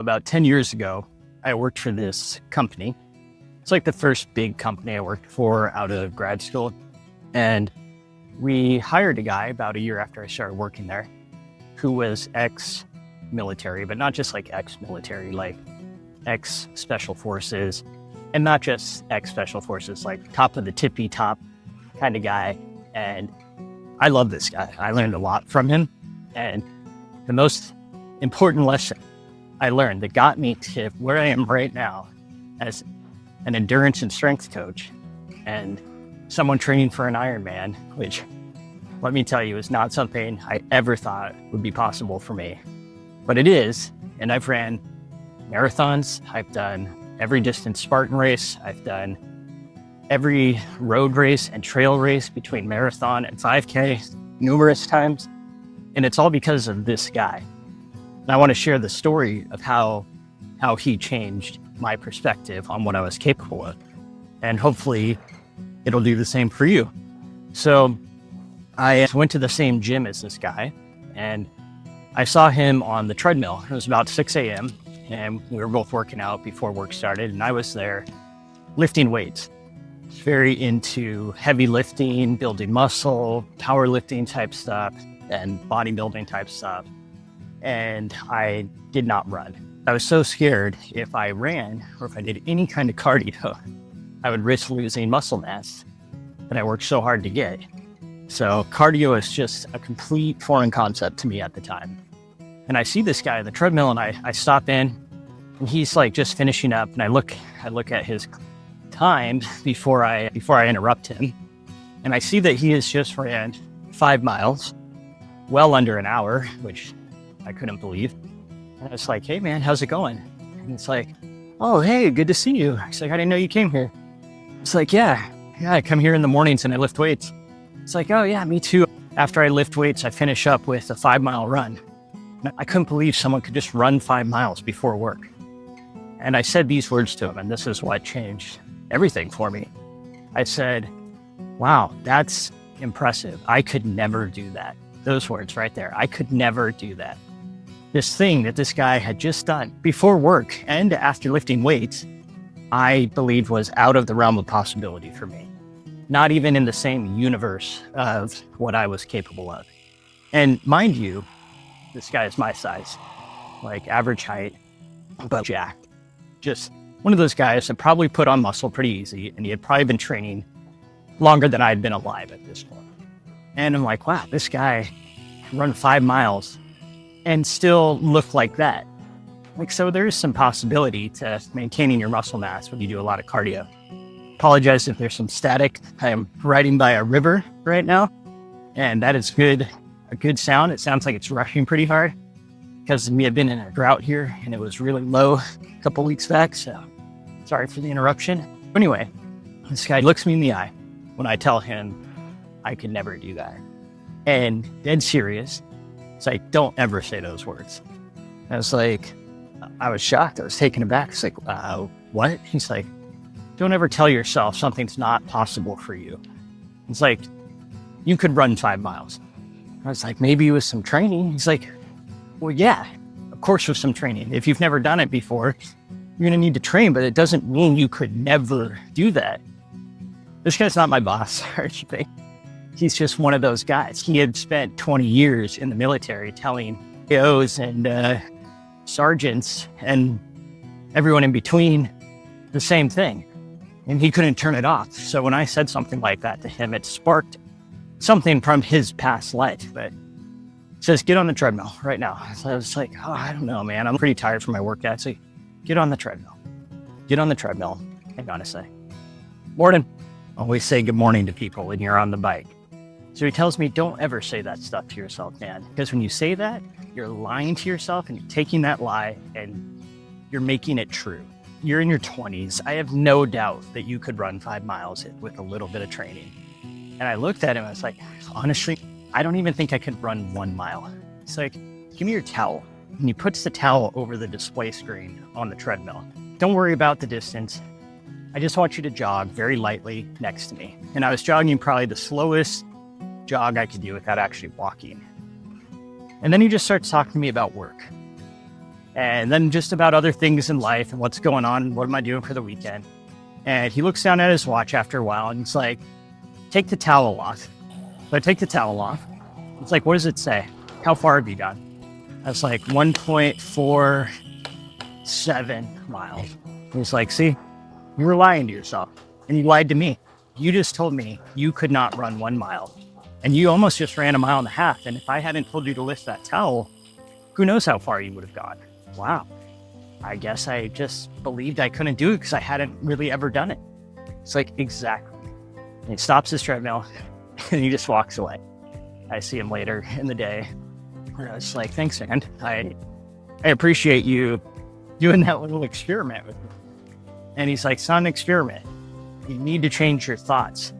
About 10 years ago, I worked for this company. It's like the first big company I worked for out of grad school. And we hired a guy about a year after I started working there who was ex-military, but not just like ex-military, like ex-special forces, and not just ex-special forces, like top of the tippy top kind of guy. And I love this guy. I learned a lot from him. And the most important lesson I learned that got me to where I am right now as an endurance and strength coach and someone training for an Ironman, which, let me tell you, is not something I ever thought would be possible for me. But it is, and I've ran marathons, I've done every distance Spartan race, I've done every road race and trail race between marathon and 5K numerous times, and it's all because of this guy. And I want to share the story of how he changed my perspective on what I was capable of. And hopefully it'll do the same for you. So I went to the same gym as this guy, and I saw him on the treadmill. It was about 6 a.m. and we were both working out before work started, and I was there lifting weights. Very into heavy lifting, building muscle, powerlifting type stuff, and bodybuilding type stuff. And I did not run. I was so scared if I ran or if I did any kind of cardio, I would risk losing muscle mass that I worked so hard to get. So cardio is just a complete foreign concept to me at the time. And I see this guy on the treadmill, and I stop in, and he's like just finishing up, and I look at his time before I interrupt him, and I see that he has just ran 5 miles, well under an hour, which I couldn't believe. And I was like, "Hey man, how's it going?" And it's like, "Oh, hey, good to see you." It's like, "I didn't know you came here." It's like, yeah, I come here in the mornings and I lift weights." It's like, "Oh yeah, me too. After I lift weights, I finish up with a 5-mile run." And I couldn't believe someone could just run 5 miles before work. And I said these words to him, and this is what changed everything for me. I said, "Wow, that's impressive. I could never do that." Those words right there. I could never do that. This thing that this guy had just done before work and after lifting weights, I believed was out of the realm of possibility for me. Not even in the same universe of what I was capable of. And mind you, this guy is my size, like average height, but jacked. Just one of those guys that probably put on muscle pretty easy, and he had probably been training longer than I had been alive at this point. And I'm like, wow, this guy can run 5 miles and still look like that. Like, so there is some possibility to maintaining your muscle mass when you do a lot of cardio. Apologize if there's some static. I am riding by a river right now, and that is a good sound. It sounds like it's rushing pretty hard because we had been in a drought here and it was really low a couple weeks back. So sorry for the interruption. Anyway, this guy looks me in the eye when I tell him I could never do that. And dead serious. It's like, "Don't ever say those words." I was like, I was shocked. I was taken aback. It's like, what? He's like, "Don't ever tell yourself something's not possible for you." It's like, "You could run 5 miles. I was like, "Maybe with some training." He's like, "Well, yeah, of course with some training. If you've never done it before, you're going to need to train, but it doesn't mean you could never do that." This guy's not my boss or anything. He's just one of those guys. He had spent 20 years in the military telling AOs and sergeants and everyone in between the same thing. And he couldn't turn it off. So when I said something like that to him, it sparked something from his past life. But he says, "Get on the treadmill right now." So I was like, "Oh, I don't know, man. I'm pretty tired from my workout." So get on the treadmill. Get on the treadmill. Hang on a sec. "Morning." Always say good morning to people when you're on the bike. So he tells me, "Don't ever say that stuff to yourself, Dan. Because when you say that, you're lying to yourself and you're taking that lie and you're making it true. You're in your 20s. I have no doubt that you could run 5 miles with a little bit of training." And I looked at him, I was like, "Honestly, I don't even think I could run 1 mile." He's like, "Give me your towel." And he puts the towel over the display screen on the treadmill. "Don't worry about the distance. I just want you to jog very lightly next to me." And I was jogging probably the slowest jog I could do without actually walking. And then he just starts talking to me about work. and then just about other things in life and what's going on. What am I doing for the weekend? And he looks down at his watch after a while and he's like, take the towel off. So I take the towel off. It's like, what does it say? How far have you gone? I was like, 1.47 miles. He's like, see, you were lying to yourself and you lied to me. You just told me you could not run 1 mile and you almost just ran 1.5 miles. And if I hadn't told you to lift that towel, who knows how far you would have gone. Wow. I guess I just believed I couldn't do it because I hadn't really ever done it. It's like, exactly. And he stops his treadmill and he just walks away. I see him later in the day. I was like, thanks, man. I appreciate you doing that little experiment with me. And he's like, it's not an experiment. You need to change your thoughts.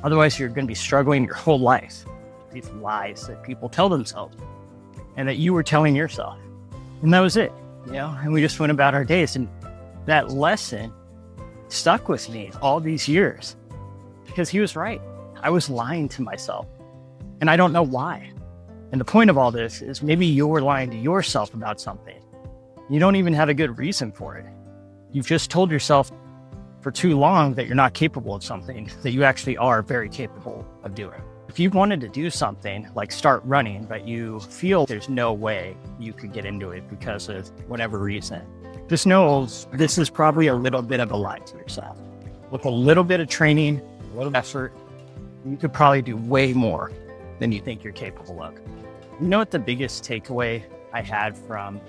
Otherwise, you're going to be struggling your whole life. These lies that people tell themselves and that you were telling yourself. And that was it, and we just went about our days. And that lesson stuck with me all these years because he was right. I was lying to myself and I don't know why. And the point of all this is maybe you're lying to yourself about something. You don't even have a good reason for it. You've just told yourself for too long that you're not capable of something that you actually are very capable of doing. If you wanted to do something like start running, but you feel there's no way you could get into it because of whatever reason, just know this is probably a little bit of a lie to yourself. With a little bit of training, a little effort, you could probably do way more than you think you're capable of. You know what the biggest takeaway I had from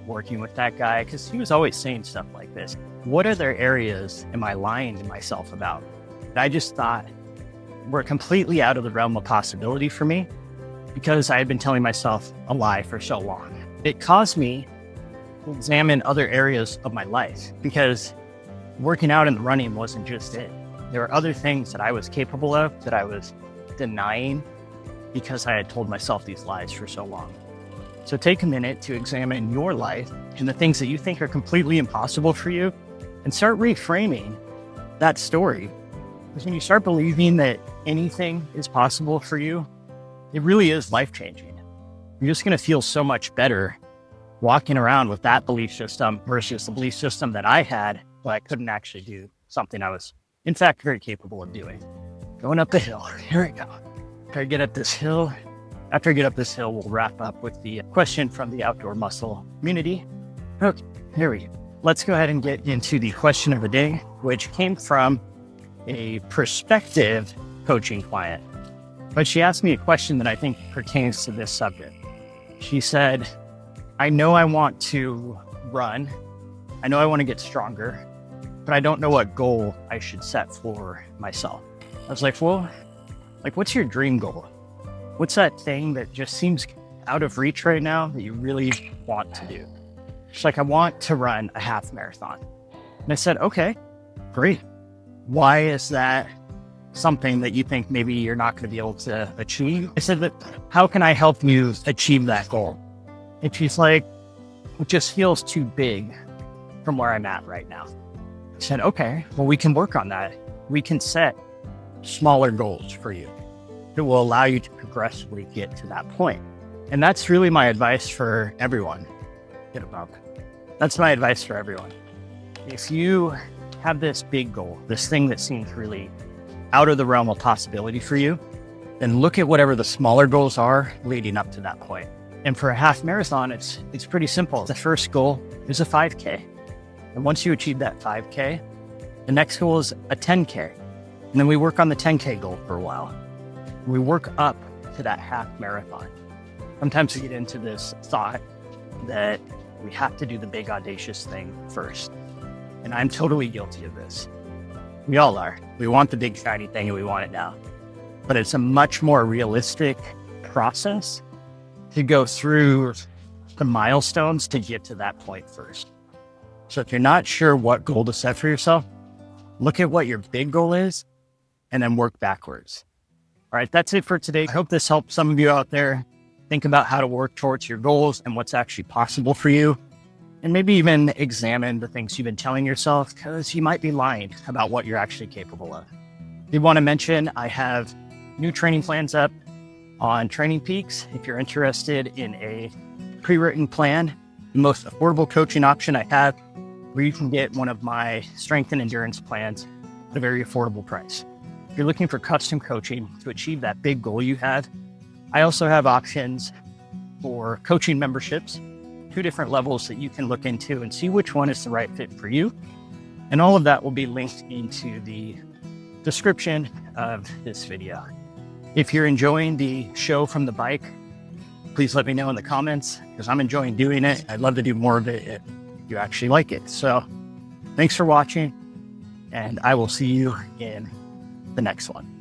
working with that guy? Because he was always saying stuff like this. What other areas am I lying to myself about that I just thought were completely out of the realm of possibility for me because I had been telling myself a lie for so long? It caused me to examine other areas of my life because working out and running wasn't just it. There were other things that I was capable of that I was denying because I had told myself these lies for so long. So take a minute to examine your life and the things that you think are completely impossible for you and start reframing that story. Because when you start believing that anything is possible for you, it really is life-changing. You're just going to feel so much better walking around with that belief system versus the belief system that I had, but I couldn't actually do something I was, in fact, very capable of doing. Going up the hill. Here we go. After I get up this hill, we'll wrap up with the question from the Outdoor Muscle community. Okay, here we go. Let's go ahead and get into the question of the day, which came from a prospective coaching client. But she asked me a question that I think pertains to this subject. She said, I know I want to run. I know I want to get stronger, but I don't know what goal I should set for myself. I was like, well, what's your dream goal? What's that thing that just seems out of reach right now that you really want to do? She's like, I want to run a half marathon. And I said, okay, great. Why is that something that you think maybe you're not going to be able to achieve? I said, but how can I help you achieve that goal? And she's like, it just feels too big from where I'm at right now. I said, okay, well, we can work on that. We can set smaller goals for you that will allow you to progressively get to that point. And that's really my advice for everyone. Get a bump. That's my advice for everyone. If you have this big goal, this thing that seems really out of the realm of possibility for you, then look at whatever the smaller goals are leading up to that point. And for a half marathon, it's pretty simple. The first goal is a 5K. And once you achieve that 5K, the next goal is a 10K. And then we work on the 10K goal for a while. We work up to that half marathon. Sometimes we get into this thought that we have to do the big audacious thing first. And I'm totally guilty of this. We all are. We want the big shiny thing and we want it now. But it's a much more realistic process to go through the milestones to get to that point first. So if you're not sure what goal to set for yourself, look at what your big goal is and then work backwards. All right, that's it for today. I hope this helps some of you out there think about how to work towards your goals and what's actually possible for you. And maybe even examine the things you've been telling yourself because you might be lying about what you're actually capable of. I want to mention I have new training plans up on Training Peaks. If you're interested in a pre-written plan the most affordable coaching option I have, where you can get one of my strength and endurance plans at a very affordable price. If you're looking for custom coaching to achieve that big goal you have, I also have options for coaching memberships, 2 different levels that you can look into and see which one is the right fit for you. And all of that will be linked into the description of this video. If you're enjoying the show from the bike, please let me know in the comments, because I'm enjoying doing it. I'd love to do more of it if you actually like it. So thanks for watching, and I will see you in the next one.